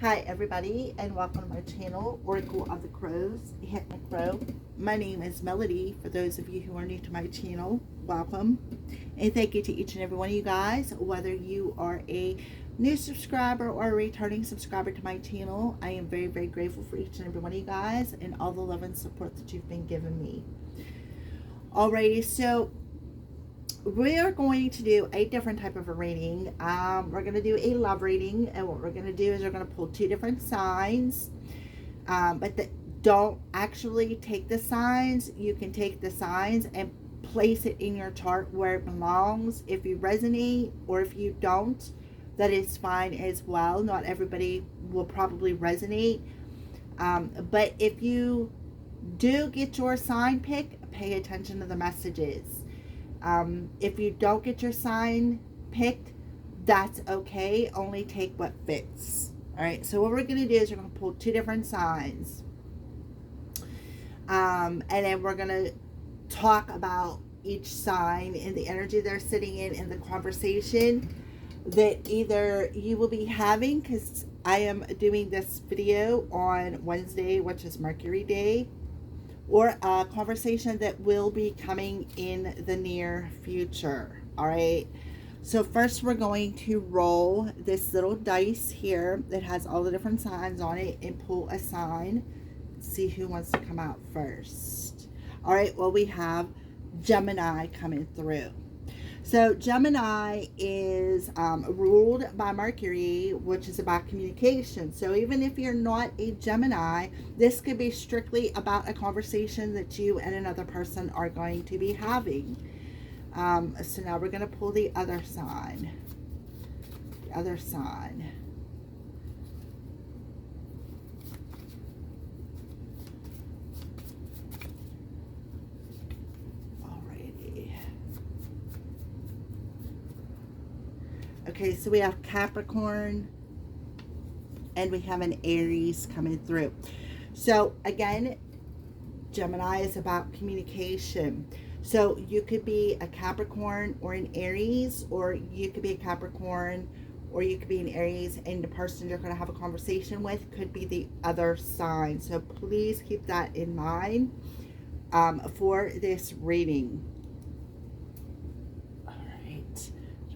Hi everybody, and welcome to my channel, Oracle of the Crows, Hypnic Crow. My name is Melody. For those of you who are new to my channel, welcome. And thank you to each and every one of you guys, whether you are a new subscriber or a returning subscriber to my channel. I am very, very grateful for each and every one of you guys and all the love and support that you've been giving me. Alrighty, so we are going to do a different type of a reading. We're going to do a love reading, and what we're going to do is we're going to pull two different signs, don't actually take the signs. You can take the signs and place it in your chart where it belongs. If you resonate or if you don't, that is fine as well. Not everybody will probably resonate, but if you do get your sign pick, pay attention to the messages. If you don't get your sign picked, that's okay. Only take what fits. All right. So what we're going to do is we're going to pull two different signs. And then we're going to talk about each sign and the energy they're sitting in the conversation that either you will be having, because I am doing this video on Wednesday, which is Mercury Day, or a conversation that will be coming in the near future. All right. So first we're going to roll this little dice here that has all the different signs on it and pull a sign. See who wants to come out first. All right. Well, we have Gemini coming through. So Gemini is ruled by Mercury, which is about communication. So even if you're not a Gemini, this could be strictly about a conversation that you and another person are going to be having. So now we're going to pull the other sign. The other sign. Okay, so we have Capricorn and we have an Aries coming through. So again, Gemini is about communication. So you could be a Capricorn or an Aries, or you could be a Capricorn or you could be an Aries, and the person you're going to have a conversation with could be the other sign. So please keep that in mind for this reading.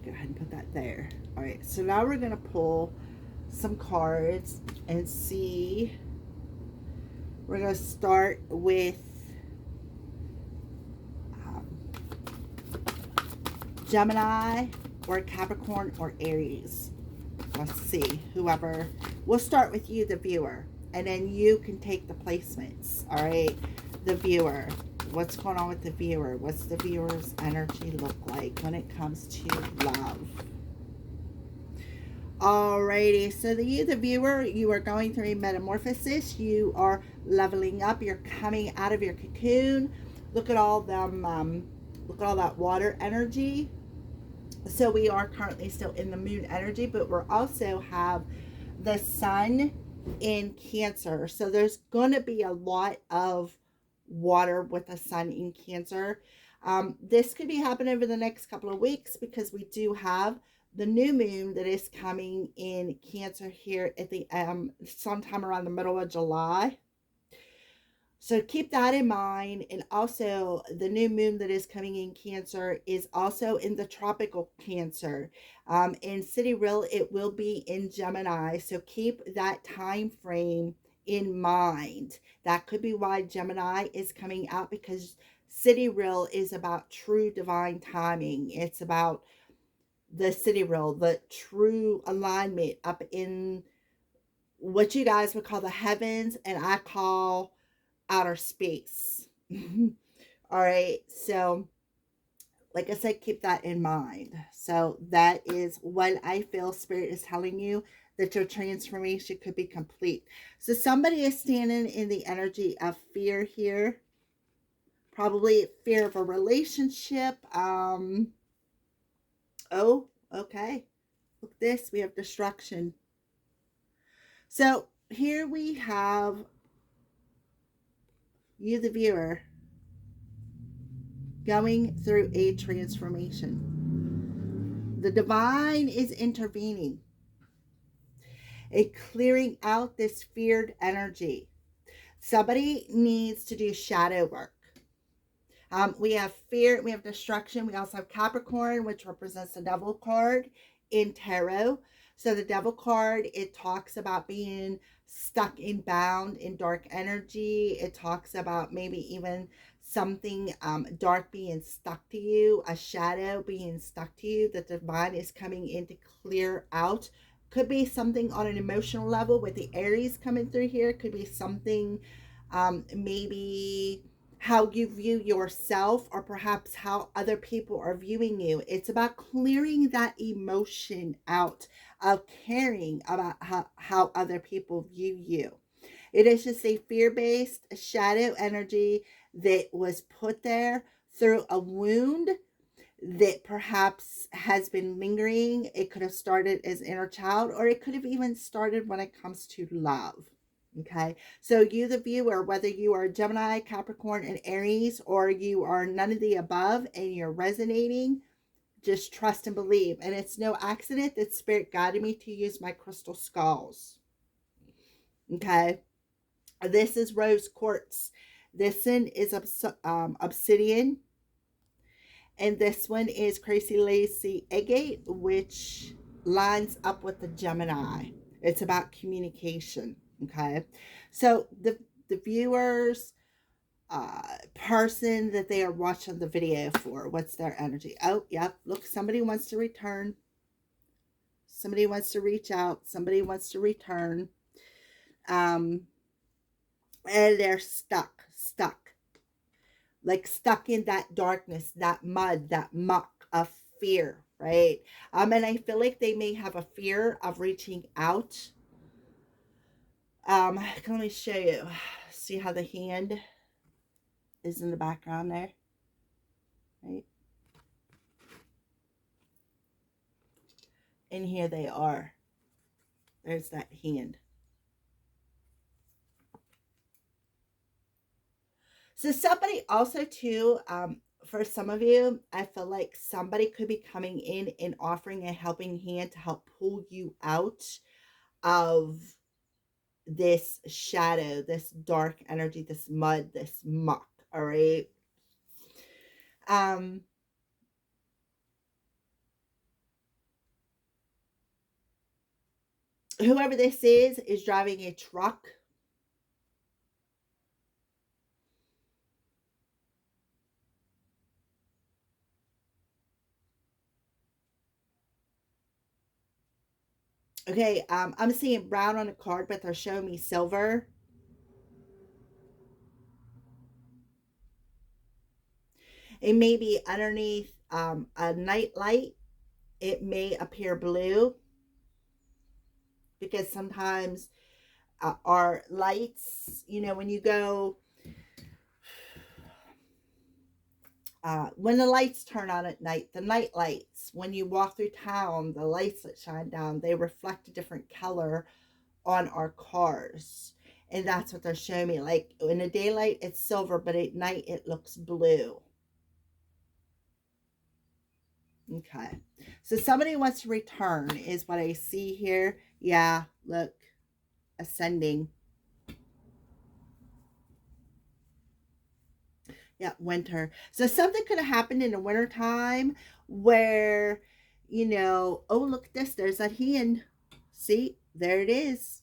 Go ahead and put that there. All right, so now we're going to pull some cards and see. We're going to start with Gemini or Capricorn or Aries. Let's see, whoever. We'll start with you, the viewer, and then you can take the placements. All right, the viewer. What's going on with the viewer? What's the viewer's energy look like when it comes to love? Alrighty, so the viewer, you are going through a metamorphosis. You are leveling up. You're coming out of your cocoon. Look at all them. Look at all that water energy. So we are currently still in the moon energy, but we're also have the sun in Cancer. So there's going to be a lot of water with the sun in Cancer. This could be happening over the next couple of weeks because we do have the new moon that is coming in Cancer here at the sometime around the middle of July. So keep that in mind. And also the new moon that is coming in Cancer is also in the tropical Cancer. In Sidereal, it will be in Gemini. So keep that time frame in mind. That could be why Gemini is coming out, because Sidereal is about true divine timing. It's about the Sidereal, the true alignment up in what you guys would call the heavens, and I call outer space. All right, so like I said, keep that in mind. So that is what I feel Spirit is telling you, that your transformation could be complete. So somebody is standing in the energy of fear here. Probably fear of a relationship. Oh, okay. Look at this. We have destruction. So here we have you, the viewer, going through a transformation. The divine is intervening. and clearing out this feared energy. Somebody needs to do shadow work. We have fear, we have destruction. We also have Capricorn, which represents the devil card in tarot. So the devil card, it talks about being stuck in bound in dark energy. It talks about maybe even something dark being stuck to you, a shadow being stuck to you. The divine is coming in to clear out. Could be something on an emotional level with the Aries coming through here. Could be something maybe how you view yourself, or perhaps how other people are viewing you. It's about clearing that emotion out of caring about how other people view you. It is just a fear-based shadow energy that was put there through a wound that perhaps has been lingering. It could have started as inner child, or it could have even started when it comes to love. Okay, so you, the viewer, whether you are Gemini, Capricorn, and Aries, or you are none of the above and you're resonating, just trust and believe. And it's no accident that Spirit guided me to use my crystal skulls. Okay, this is rose quartz. This one is obsidian. And this one is Crazy Lacy Agate, which lines up with the Gemini. It's about communication. Okay, so the viewers person that they are watching the video for, what's their energy? Oh, yep, look, somebody wants to return. Somebody wants to reach out. Somebody wants to return. And they're stuck. Like stuck in that darkness, that mud, that muck of fear, right? And I feel like they may have a fear of reaching out. Let me show you. See how the hand is in the background there, right? And here they are. There's that hand. So somebody also too, for some of you, I feel like somebody could be coming in and offering a helping hand to help pull you out of this shadow, this dark energy, this mud, this muck. All right. Whoever this is driving a truck. Okay, I'm seeing brown on the card, but they're showing me silver. It may be underneath a night light. It may appear blue, because sometimes our lights, you know, when you go, when the lights turn on at night, the night lights, when you walk through town, the lights that shine down, they reflect a different color on our cars. And that's what they're showing me. Like in the daylight, it's silver, but at night, it looks blue. Okay. So somebody wants to return is what I see here. Yeah, look, ascending. Yeah, winter. So something could have happened in the winter time where, you know, oh, look at this. There's that hand. See, there it is.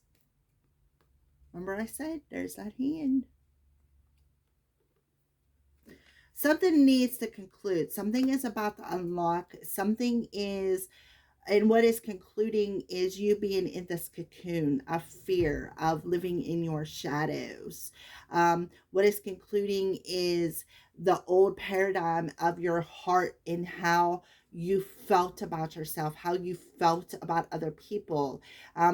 Remember I said there's that hand. Something needs to conclude. Something is about to unlock. Something is, and what is concluding is you being in this cocoon of fear, of living in your shadows. What is concluding is the old paradigm of your heart and how you felt about yourself, how you felt about other people.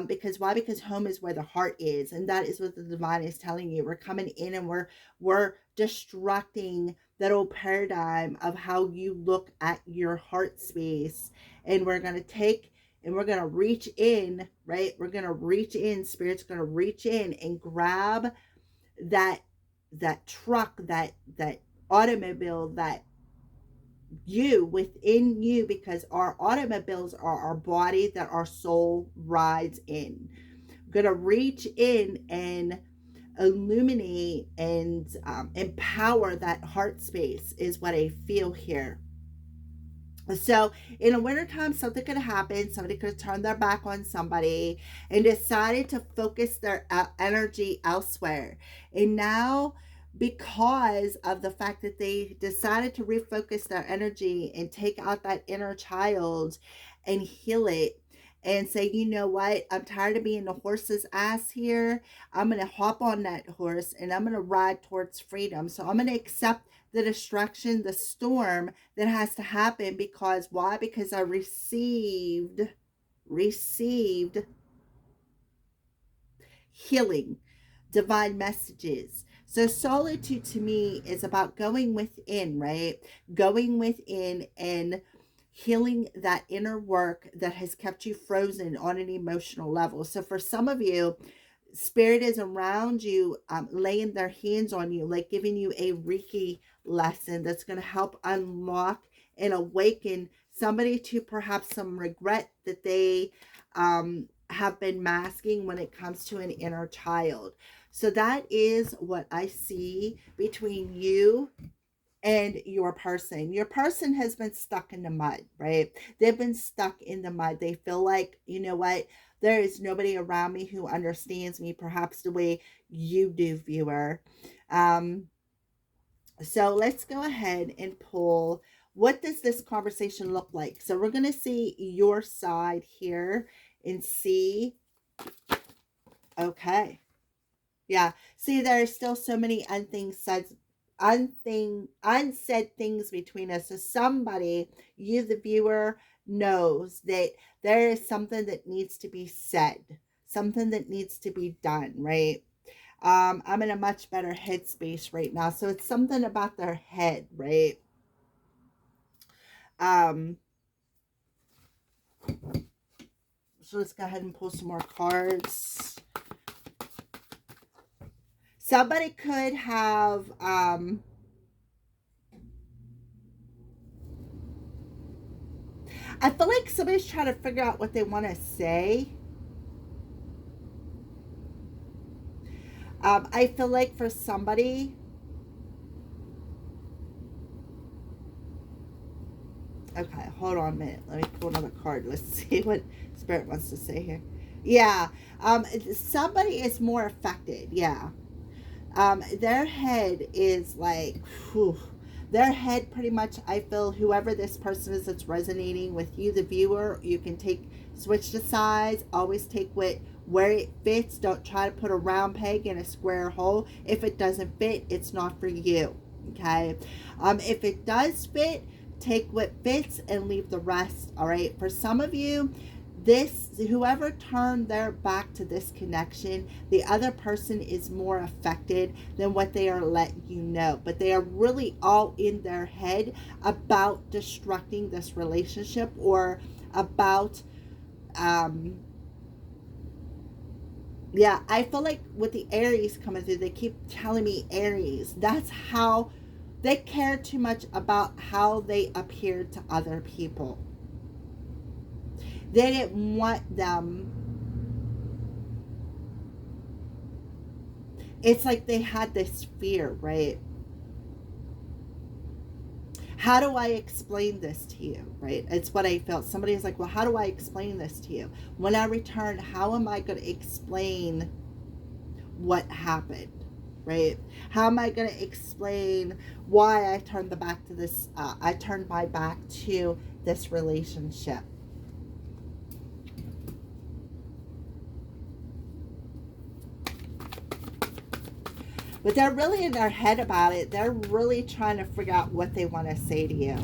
Because why? Because home is where the heart is, and that is what the divine is telling you. We're coming in and we're destructing that old paradigm of how you look at your heart space, and we're going to take and we're going to reach in, right? We're going to reach in. Spirit's going to reach in and grab that truck, that automobile, that you within you, because our automobiles are our body that our soul rides in. gonna reach in and illuminate and empower that heart space is what I feel here. So in the wintertime, something could happen. Somebody could turn their back on somebody and decided to focus their energy elsewhere. And now, because of the fact that they decided to refocus their energy and take out that inner child and heal it and say, you know what, I'm tired of being the horse's ass here. I'm going to hop on that horse and I'm going to ride towards freedom. So I'm going to accept the destruction, the storm that has to happen. Because why? Because I received healing, divine messages. So solitude to me is about going within, right? Going within and healing that inner work that has kept you frozen on an emotional level. So for some of you, spirit is around you, laying their hands on you, like giving you a Reiki lesson that's going to help unlock and awaken somebody to perhaps some regret that they have been masking when it comes to an inner child. So that is what I see between you and your person. Your person has been stuck in the mud, right? They've been stuck in the mud. They feel like, you know what? There is nobody around me who understands me perhaps the way you do, viewer. So let's go ahead and pull, what does this conversation look like? So we're going to see your side here and see. Okay. Yeah. See, there are still so many unsaid things between us. So somebody, you the viewer, knows that there is something that needs to be said, something that needs to be done, right? I'm in a much better headspace right now. So it's something about their head, right? So let's go ahead and pull some more cards. Somebody could have I feel like somebody's trying to figure out what they want to say. I feel like for somebody, okay, hold on a minute. Let me pull another card. Let's see what Spirit wants to say here. Yeah, somebody is more affected. Yeah, their head is like, whew, their head pretty much, I feel, whoever this person is that's resonating with you, the viewer, you can switch the sides, always take where it fits. Don't try to put a round peg in a square hole. If it doesn't fit, it's not for you, okay? If it does fit, take what fits and leave the rest, all right? For some of you, whoever turned their back to this connection, the other person is more affected than what they are letting you know. But they are really all in their head about destructing this relationship, or about yeah, I feel like with the Aries coming through, they keep telling me Aries. That's how they care too much about how they appear to other people. They didn't want them. It's like they had this fear, right? How do I explain this to you, right? It's what I felt. Somebody was like, well, how do I explain this to you? When I return, how am I going to explain what happened, right? How am I going to explain why I turned I turned my back to this relationship? But they're really in their head about it. They're really trying to figure out what they want to say to you.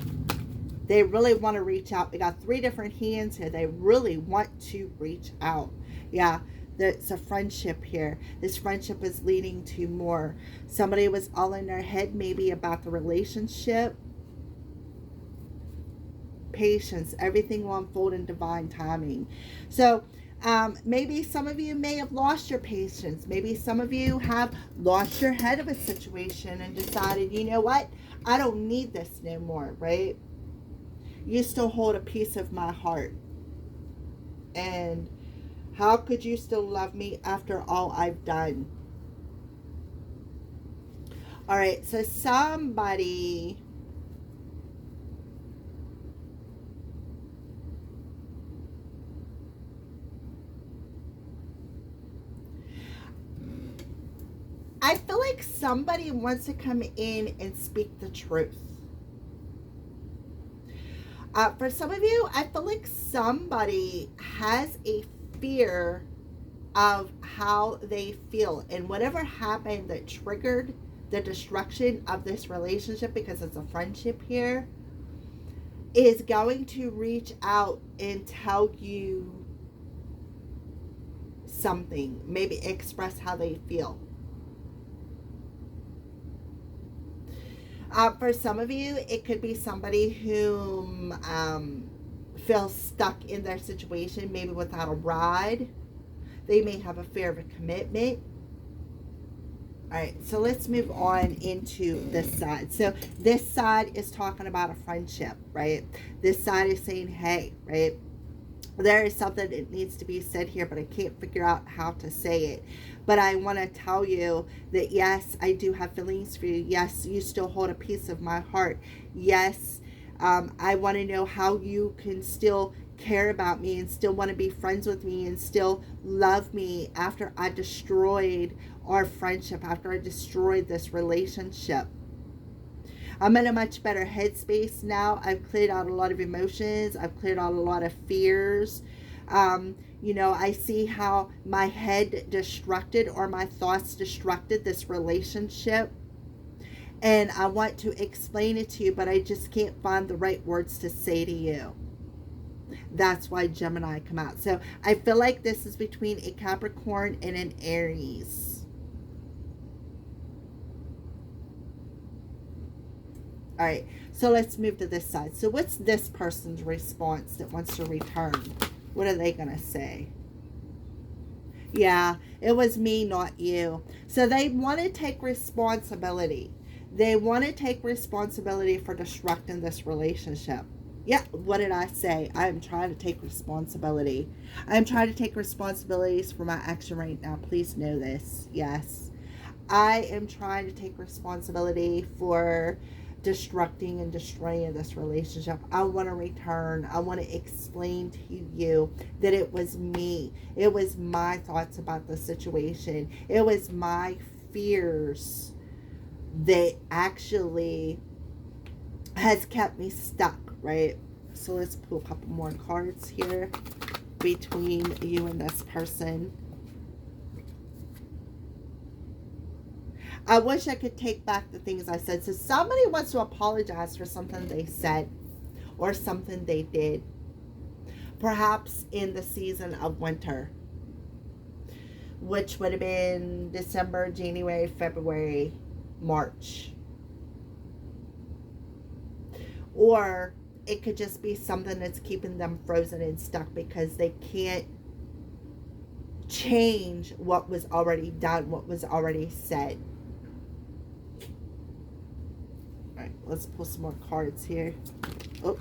They really want to reach out. We got 3 different hands here. They really want to reach out. Yeah, there's a friendship here. This friendship is leading to more. Somebody was all in their head maybe about the relationship. Patience. Everything will unfold in divine timing. So maybe some of you may have lost your patience. Maybe some of you have lost your head of a situation and decided, you know what? I don't need this no more, right? You still hold a piece of my heart. And How could you still love me after all I've done? All right, so somebody, I feel like somebody wants to come in and speak the truth. For some of you, I feel like somebody has a fear of how they feel, and whatever happened that triggered the destruction of this relationship, because it's a friendship here, is going to reach out and tell you something, maybe express how they feel. For some of you, it could be somebody who feels stuck in their situation, maybe without a ride. They may have a fear of a commitment. All right, so let's move on into this side. So this side is talking about a friendship, right? This side is saying, hey, right? There is something that needs to be said here, but I can't figure out how to say it. But I want to tell you that, yes, I do have feelings for you. Yes, you still hold a piece of my heart. Yes, I want to know how you can still care about me and still want to be friends with me and still love me after I destroyed our friendship, after I destroyed this relationship. I'm in a much better headspace now. I've cleared out a lot of emotions. I've cleared out a lot of fears. I see how my head destructed, or my thoughts destructed, this relationship. And I want to explain it to you, but I just can't find the right words to say to you. That's why Gemini come out. So I feel like this is between a Capricorn and an Aries. All right, so let's move to this side. So what's this person's response that wants to return? What are they going to say? Yeah, it was me, not you. So they want to take responsibility. They want to take responsibility for destructing this relationship. Yeah, what did I say? I'm trying to take responsibility. I'm trying to take responsibilities for my action right now. Please know this. Yes. I am trying to take responsibility for destructing and destroying this relationship. I want to return. I want to explain to you that it was me. It was my thoughts about the situation. It was my fears that actually has kept me stuck, right? So let's pull a couple more cards here between you and this person. I wish I could take back the things I said. So somebody wants to apologize for something they said or something they did. Perhaps in the season of winter, which would have been December, January, February, March. Or it could just be something that's keeping them frozen and stuck because they can't change what was already done, what was already said. All right, let's pull some more cards here. Oh.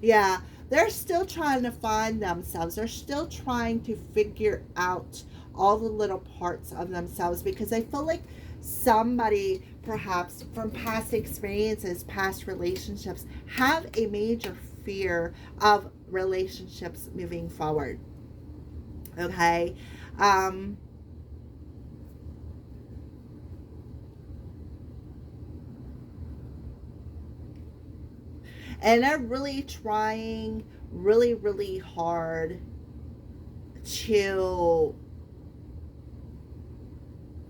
Yeah, they're still trying to find themselves. They're still trying to figure out all the little parts of themselves, because I feel like somebody, perhaps from past experiences, past relationships, have a major fear of relationships moving forward. Okay? And they're really trying really, really hard to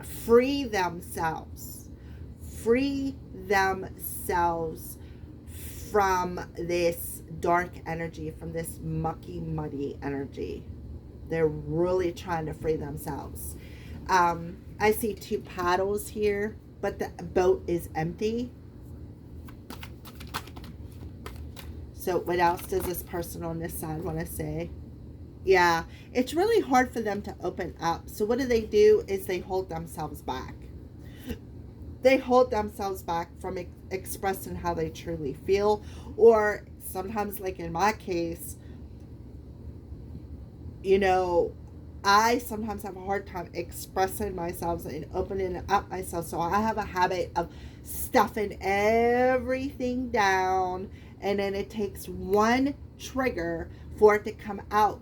free themselves from this dark energy, from this mucky, muddy energy. They're really trying to free themselves. I see 2 paddles here, but the boat is empty. So what else does this person on this side want to say? Yeah, it's really hard for them to open up. So what do is they hold themselves back. They hold themselves back from expressing how they truly feel, or sometimes, like in my case, you know, I sometimes have a hard time expressing myself and opening up myself. So I have a habit of stuffing everything down, and then it takes one trigger for it to come out,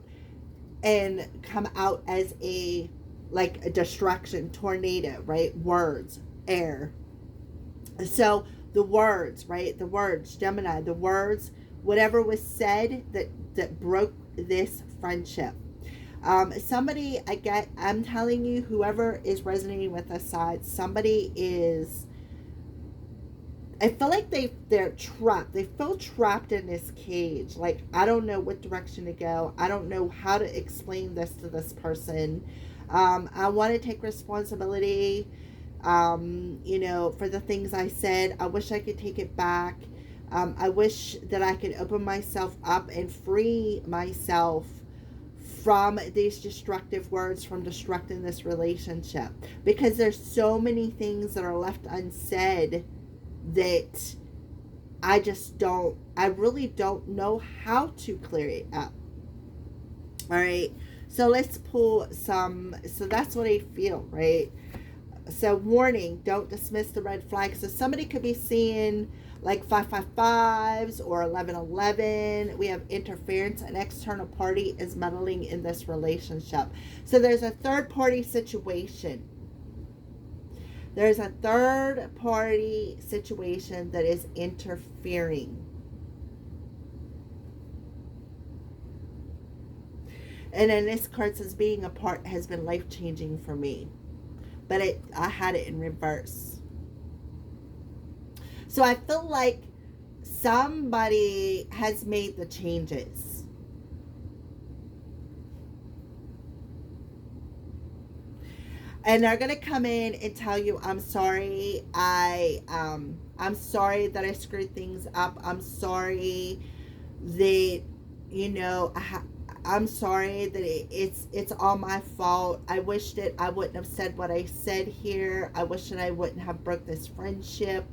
and come out as a, like a distraction, tornado, right? Words, air. So the words, right? The words, Gemini, the words, whatever was said that broke this friendship. Somebody, I'm telling you, whoever is resonating with this side, somebody is, I feel like they're trapped. They feel trapped in this cage. Like, I don't know what direction to go. I don't know how to explain this to this person. I want to take responsibility, you know, for the things I said. I wish I could take it back. I wish that I could open myself up and free myself from these destructive words, from destructing this relationship, because there's so many things that are left unsaid that I really don't know how to clear it up. All right, so let's pull some. So that's what I feel, right? So warning, don't dismiss the red flags. So somebody could be seeing like 555s or 1111. We have interference. An external party is meddling in this relationship. So there's a third party situation. There's a third party situation that is interfering. And then this card says, being apart has been life-changing for me. But I had it in reverse. So I feel like somebody has made the changes. And they're going to come in and tell you, I'm sorry. I'm sorry that I screwed things up. I'm sorry that, you know, I'm sorry that it's all my fault. I wish that I wouldn't have said what I said here. I wish that I wouldn't have broke this friendship.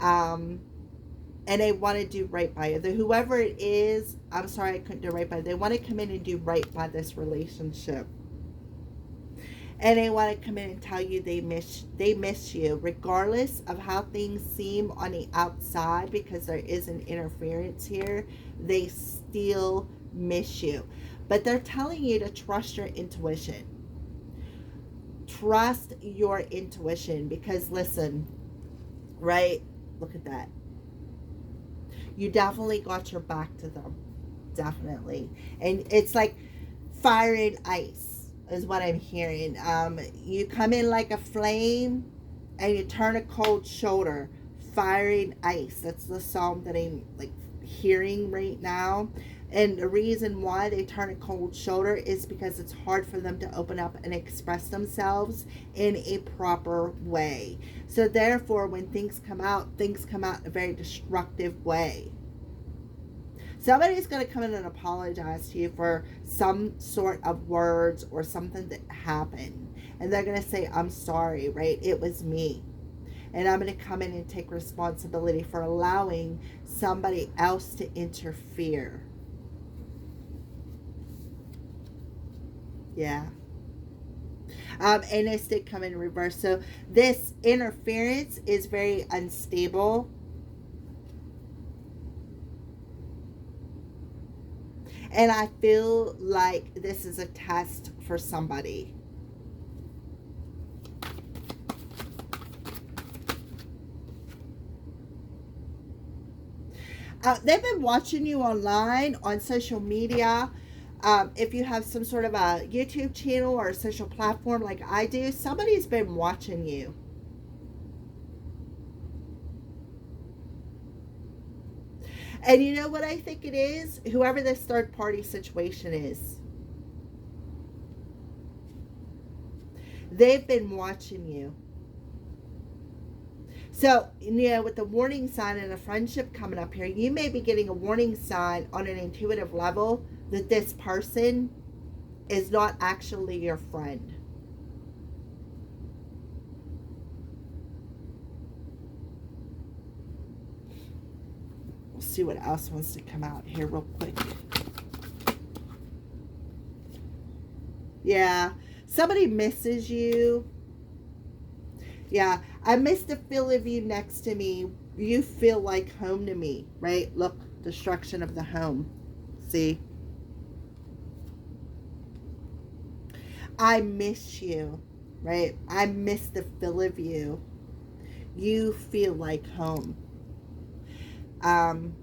And they want to do right by you. Whoever it is, I'm sorry I couldn't do right by you. They want to come in and do right by this relationship. And they want to come in and tell you they miss you, regardless of how things seem on the outside, because there is an interference here. They still miss you. But they're telling you to trust your intuition. Trust your intuition, because listen, right? Look at that. You definitely got your back to them. Definitely. And it's like firing ice is what I'm hearing. You come in like a flame and you turn a cold shoulder. Firing ice. That's the psalm that I'm like hearing right now. And the reason why they turn a cold shoulder is because it's hard for them to open up and express themselves in a proper way. So therefore, when things come out in a very destructive way. Somebody's going to come in and apologize to you for some sort of words or something that happened. And they're going to say, I'm sorry, right? It was me. And I'm going to come in and take responsibility for allowing somebody else to interfere. Yeah. And this did come in reverse. So this interference is very unstable. And I feel like this is a test for somebody. They've been watching you online, on social media. If you have some sort of a YouTube channel or a social platform like I do, somebody's been watching you. And you know what I think it is? Whoever this third party situation is. They've been watching you. So, you know, with the warning sign and a friendship coming up here, you may be getting a warning sign on an intuitive level that this person is not actually your friend. see what else wants to come out here real quick. Yeah, somebody misses you. Yeah, I miss the feel of you next to me. You feel like home to me, right? Look, destruction of the home. See? I miss you, right? I miss the feel of you. You feel like home. Um,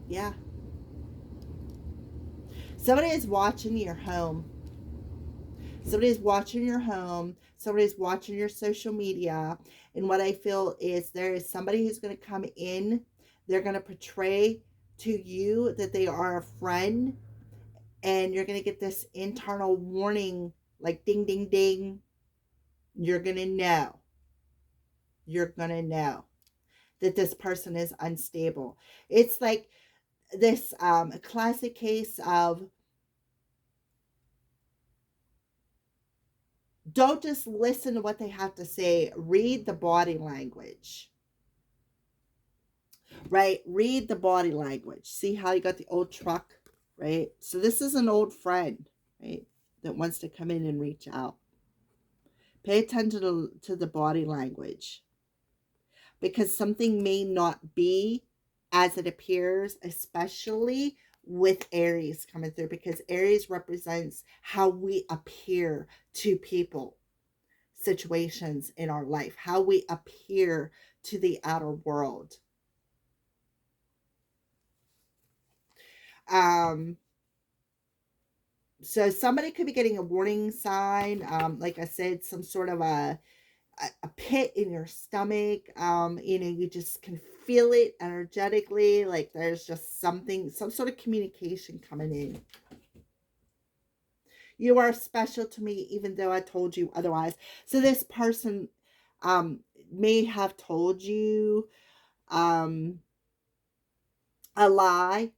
yeah. Somebody is watching your home. Somebody's watching your home. Somebody's watching your social media. And what I feel is there is somebody who's going to come in. They're going to portray to you that they are a friend. And you're going to get this internal warning like ding, ding, ding. You're going to know. You're going to know that this person is unstable. It's like this classic case of don't just listen to what they have to say. Read the body language. Right? Read the body language. See how you got the old truck, right? So this is an old friend, right? That wants to come in and reach out. Pay attention to the body language. Because something may not be as it appears, especially with Aries coming through, because Aries represents how we appear to people, situations in our life, how we appear to the outer world. So somebody could be getting a warning sign, like I said, some sort of a pit in your stomach. You just can feel it energetically, like there's just something, some sort of communication coming in. You are special to me, even though I told you otherwise. So this person may have told you a lie.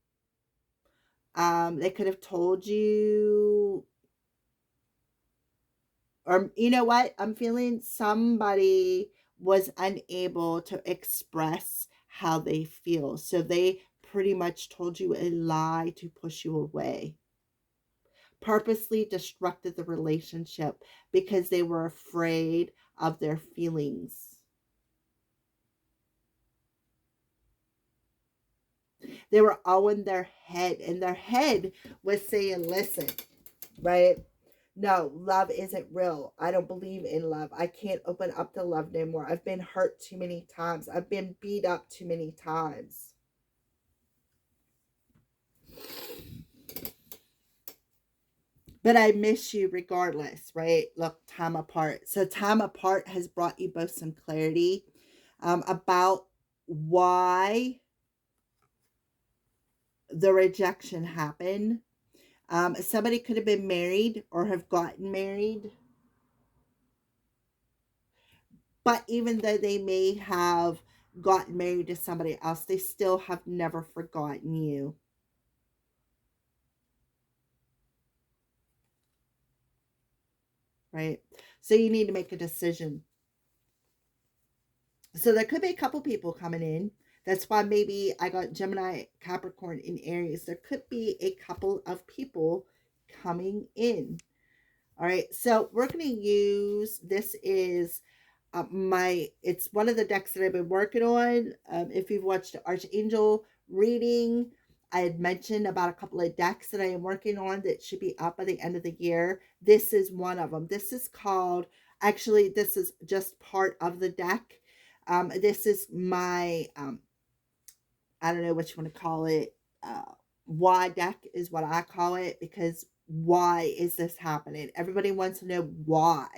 They could have told you, or you know what? I'm feeling somebody was unable to express how they feel. So they pretty much told you a lie to push you away. Purposely destructed the relationship because they were afraid of their feelings. They were all in their head, and their head was saying, listen, right? No, love isn't real. I don't believe in love. I can't open up to love anymore. I've been hurt too many times. I've been beat up too many times. But I miss you regardless, right? Look, time apart. So time apart has brought you both some clarity about why the rejection happened. Somebody could have been married or have gotten married. But even though they may have gotten married to somebody else, they still have never forgotten you. Right? So you need to make a decision. So there could be a couple people coming in. That's why maybe I got Gemini, Capricorn, in Aries. There could be a couple of people coming in. All right. So we're going to use, this is it's one of the decks that I've been working on. If you've watched the Archangel reading, I had mentioned about a couple of decks that I am working on that should be up by the end of the year. This is one of them. This is called, actually, this is just part of the deck. This is my, I don't know what you want to call it. Why deck is what I call it, because why is this happening? Everybody wants to know why.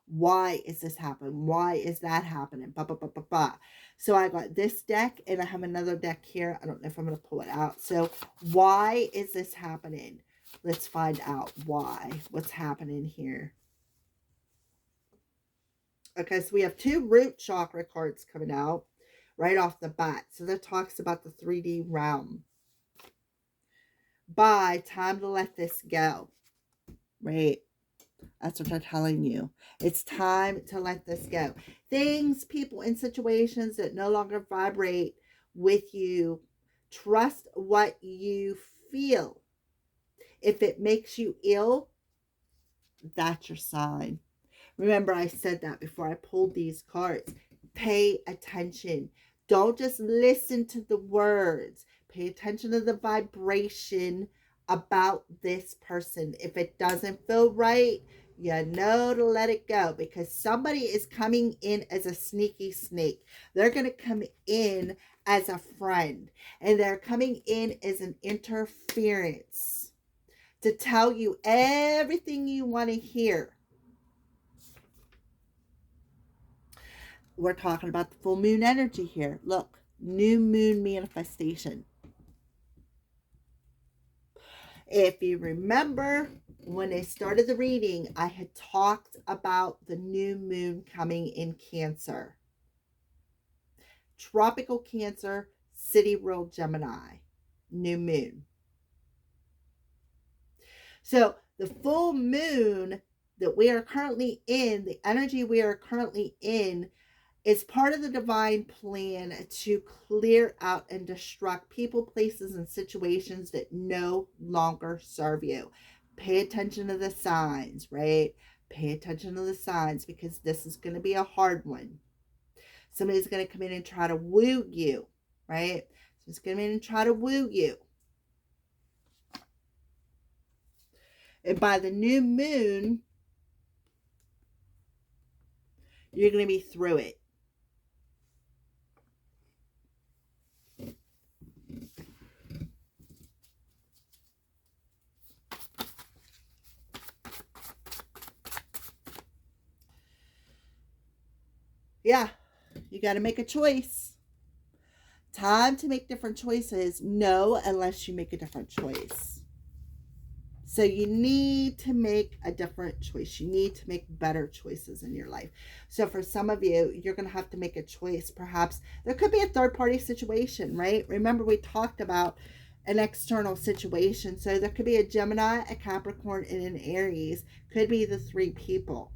Why is this happening? Why is that happening? Bah, bah, bah, bah, bah. So I got this deck and I have another deck here. I don't know if I'm going to pull it out. So why is this happening? Let's find out why. What's happening here? Okay, so we have two root chakra cards coming out right off the bat. So that talks about the 3D realm. Time to let this go. Right? That's what they're telling you. It's time to let this go. Things, people, and situations that no longer vibrate with you, trust what you feel. If it makes you ill, that's your sign. Remember, I said that before I pulled these cards. Pay attention. Don't just listen to the words. Pay attention to the vibration about this person. If it doesn't feel right, you know to let it go, because somebody is coming in as a sneaky snake. They're going to come in as a friend, and they're coming in as an interference to tell you everything you want to hear. We're talking about the full moon energy here. Look, new moon manifestation. If you remember, when I started the reading, I had talked about the new moon coming in Cancer. Tropical Cancer, sidereal Gemini, new moon. So the full moon that we are currently in, the energy we are currently in, is part of the divine plan to clear out and destruct people, places, and situations that no longer serve you. Pay attention to the signs, right? Pay attention to the signs, because this is going to be a hard one. Somebody's going to come in and try to woo you, right? Somebody's going to come in and try to woo you. And by the new moon, you're going to be through it. Yeah, you got to make a choice. Time to make different choices. No, unless you make a different choice. So you need to make a different choice. You need to make better choices in your life. So for some of you, you're going to have to make a choice. Perhaps there could be a third-party situation, right? Remember, we talked about an external situation. So there could be a Gemini, a Capricorn, and an Aries. Could be the three people.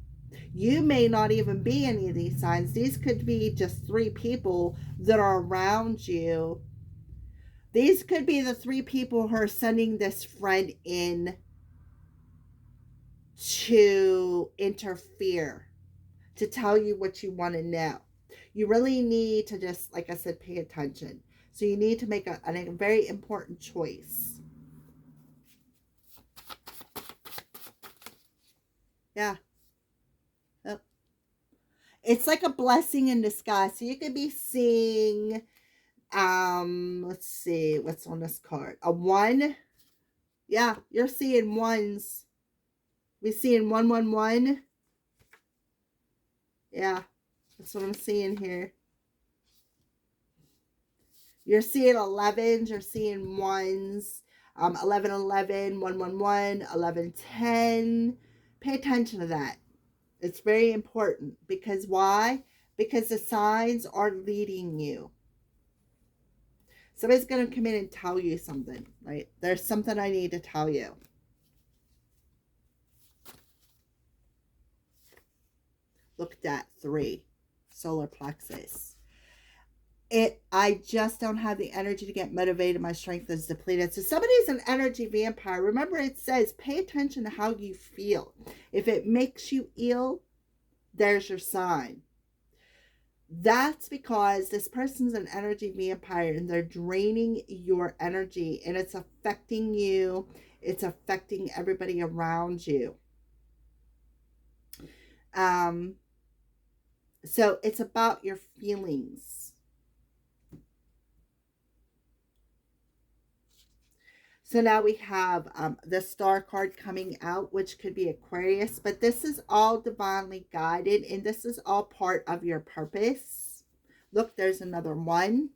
You may not even be any of these signs. These could be just three people that are around you. These could be the three people who are sending this friend in to interfere, to tell you what you want to know. You really need to just, like I said, pay attention. So you need to make a very important choice. Yeah. Yep. It's like a blessing in disguise. So you could be seeing, let's see, what's on this card? A 1. Yeah, you're seeing ones. We're seeing 111. Yeah, that's what I'm seeing here. You're seeing 11s, you're seeing 1s, 1111, 111, 1110. Pay attention to that. It's very important. Because why? Because the signs are leading you. Somebody's going to come in and tell you something, right? There's something I need to tell you. Look at that, 3. Solar plexus. I just don't have the energy to get motivated. My strength is depleted. So somebody's an energy vampire. Remember, it says pay attention to how you feel. If it makes you ill, there's your sign. That's because this person's an energy vampire and they're draining your energy, and it's affecting you. It's affecting everybody around you. So it's about your feelings. So now we have the star card coming out, which could be Aquarius, but this is all divinely guided, and this is all part of your purpose. Look, there's another 1.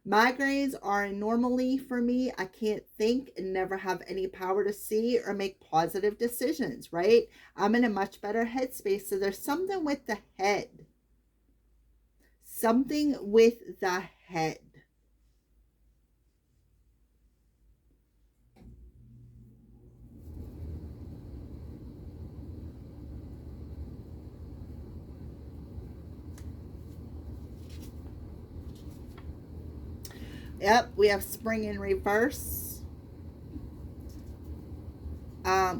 Migraines are normally for me. I can't think and never have any power to see or make positive decisions, right? I'm in a much better headspace. So there's something with the head. Something with the head. Yep, we have spring in reverse.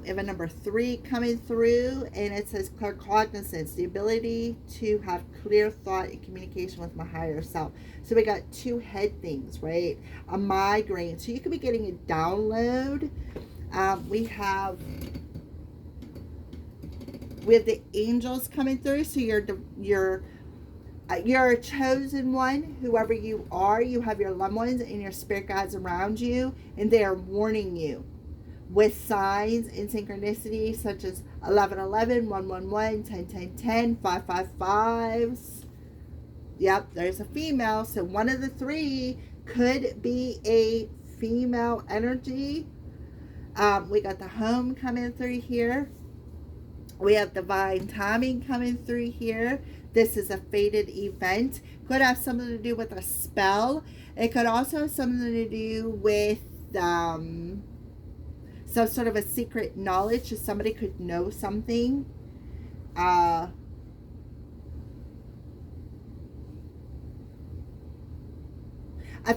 We have a number 3 coming through, and it says claircognizance, the ability to have clear thought and communication with my higher self. So we got 2 head things, right? A migraine. So you could be getting a download. We have the angels coming through. So you're a chosen one, whoever you are. You have your loved ones and your spirit guides around you, and they are warning you with signs and synchronicity such as 1111, 111, 1010, 555s. Yep, there's a female. So one of the 3 could be a female energy. We got the home coming through here. We have divine timing coming through here. This is a fated event. Could have something to do with a spell. It could also have something to do with some sort of a secret knowledge. So somebody could know something. I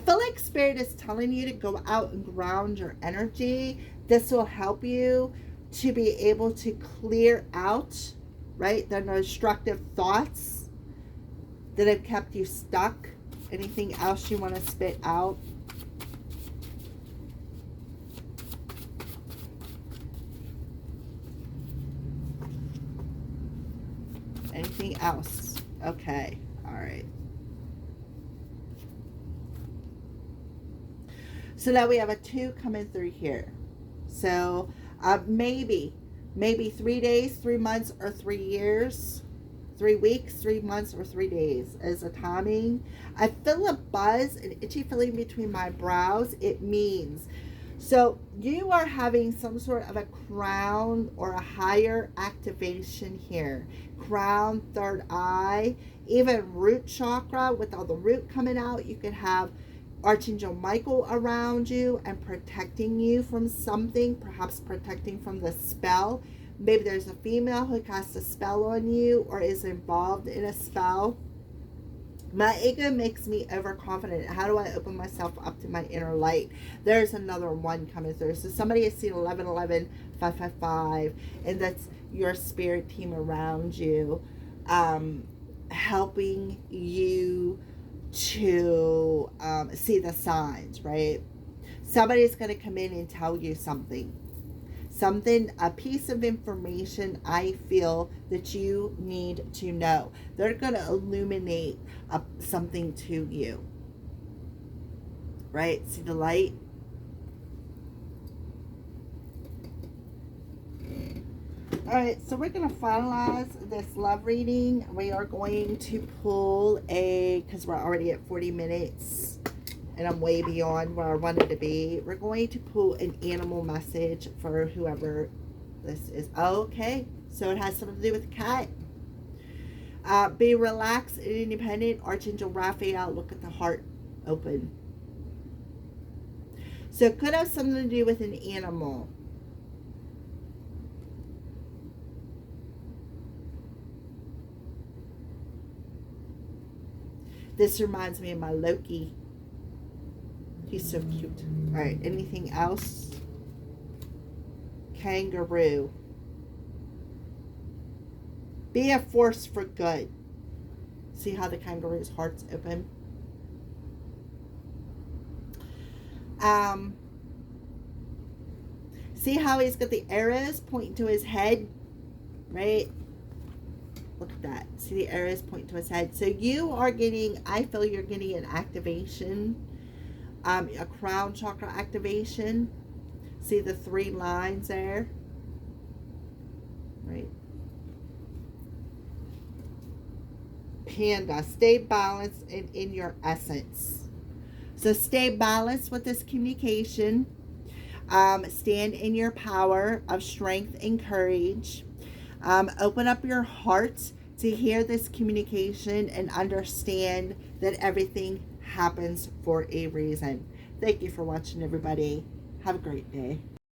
feel like Spirit is telling you to go out and ground your energy. This will help you to be able to clear out, right, the destructive thoughts that have kept you stuck. Anything else you want to spit out? Anything else? Okay. All right. So now we have a 2 coming through here. So maybe 3 days, 3 months, or 3 years, 3 weeks, 3 months, or 3 days as a timing. I feel a buzz, an itchy feeling between my brows. It means, so you are having some sort of a crown or a higher activation here. Crown, third eye, even root chakra with all the root coming out. You could have Archangel Michael around you and protecting you from something, perhaps protecting from the spell. Maybe there's a female who casts a spell on you or is involved in a spell. My ego makes me overconfident. How do I open myself up to my inner light? There's another 1 coming through. So somebody has seen 1111, 555, and that's your spirit team around you, helping you to see the signs, right? Somebody's going to come in and tell you something, a piece of information I feel that you need to know. They're going to illuminate something to you, right? See the light? All right, so we're going to finalize this love reading. We are going to pull because we're already at 40 minutes and I'm way beyond where I wanted to be. We're going to pull an animal message for whoever this is. Okay, so it has something to do with the cat. Be relaxed and independent. Archangel Raphael, look at the heart open. So it could have something to do with an animal. This reminds me of my Loki. He's so cute. All right, anything else? Kangaroo. Be a force for good. See how the kangaroo's heart's open? See how he's got the arrows pointing to his head? Right? Look at that. See the arrows pointing to his head. So you are getting, I feel you're getting an activation, a crown chakra activation. See the 3 lines there? Right. Panda, stay balanced and in your essence. So stay balanced with this communication. Stand in your power of strength and courage. Open up your heart to hear this communication and understand that everything happens for a reason. Thank you for watching, everybody. Have a great day.